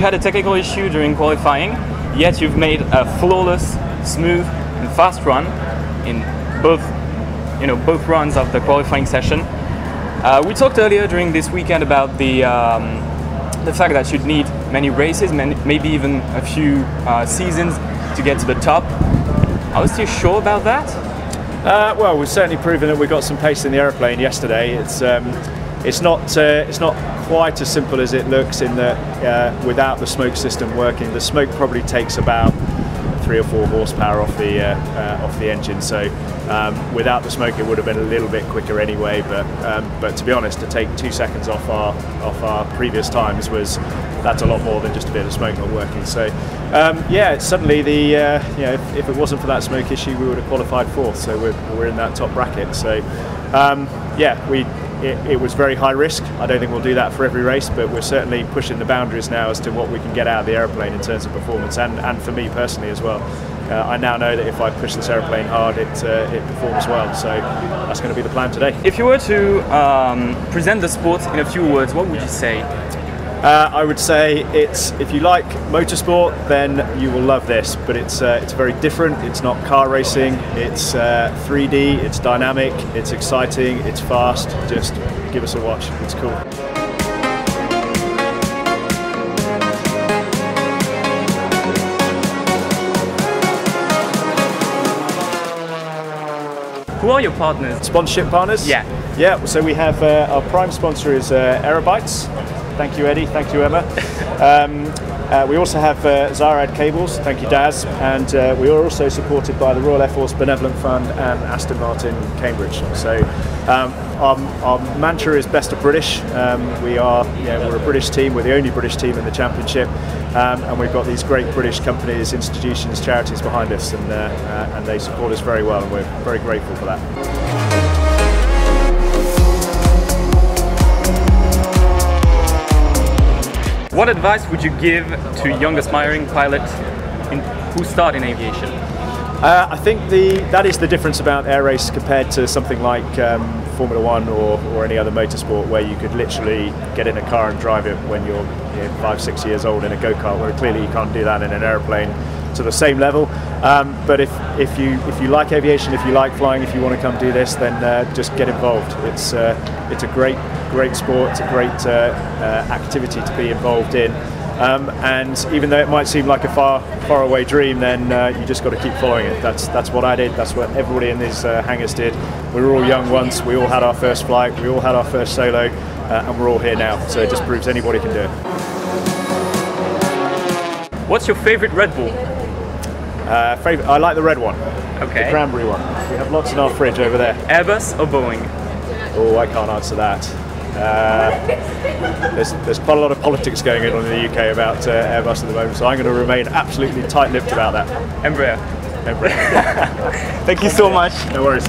had a technical issue during qualifying, yet you've made a flawless, smooth and fast run in both runs of the qualifying session. We talked earlier during this weekend about the fact that you'd need many races, maybe even a few seasons to get to the top. I was still sure about that? Well, we've certainly proven that we got some pace in the aeroplane yesterday. It's not quite as simple as it looks in that without the smoke system working, the smoke probably takes about 3 or 4 horsepower off the engine. So without the smoke, it would have been a little bit quicker anyway. But to be honest, to take 2 seconds off our previous times that's a lot more than just a bit of smoke not working. So yeah, suddenly if it wasn't for that smoke issue, we would have qualified 4th. So we're in that top bracket. So yeah, it was very high risk. I don't think we'll do that for every race, but we're certainly pushing the boundaries now as to what we can get out of the aeroplane in terms of performance, and for me personally as well. I now know that if I push this aeroplane hard, it performs well. So that's going to be the plan today. If you were to present the sport in a few words, what would you say? I would say if you like motorsport, then you will love this. But it's very different. It's not car racing. It's 3D. It's dynamic. It's exciting. It's fast. Just give us a watch. It's cool. Who are your partners? Sponsorship partners? Yeah. Yeah. So we have our prime sponsor is Aerobytes. Thank you, Eddie. Thank you, Emma. We also have Zarad Cables. Thank you, Daz. And we are also supported by the Royal Air Force Benevolent Fund and Aston Martin Cambridge. So our mantra is best of British. We're a British team. We're the only British team in the championship, and we've got these great British companies, institutions, charities behind us, and they support us very well, and we're very grateful for that. What advice would you give to young aspiring pilots who start in aviation? I think that is the difference about air race compared to something like Formula One or any other motorsport, where you could literally get in a car and drive it when you're 5, 6 years old in a go-kart, where clearly you can't do that in an aeroplane to the same level. But if you like aviation, if you like flying, if you want to come do this, then just get involved. It's a great sport. It's a great activity to be involved in. And even though it might seem like a far away dream, then you just got to keep following it. That's what I did. That's what everybody in these hangars did. We were all young once. We all had our first flight. We all had our first solo, and we're all here now. So it just proves anybody can do it. What's your favourite Red Bull? I like the red one. Okay. The cranberry one. We have lots in our fridge over there. Airbus or Boeing? Oh, I can't answer that. There's quite a lot of politics going on in the UK about Airbus at the moment, so I'm going to remain absolutely tight-lipped about that. Embraer. Embraer. Thank you so much. No worries.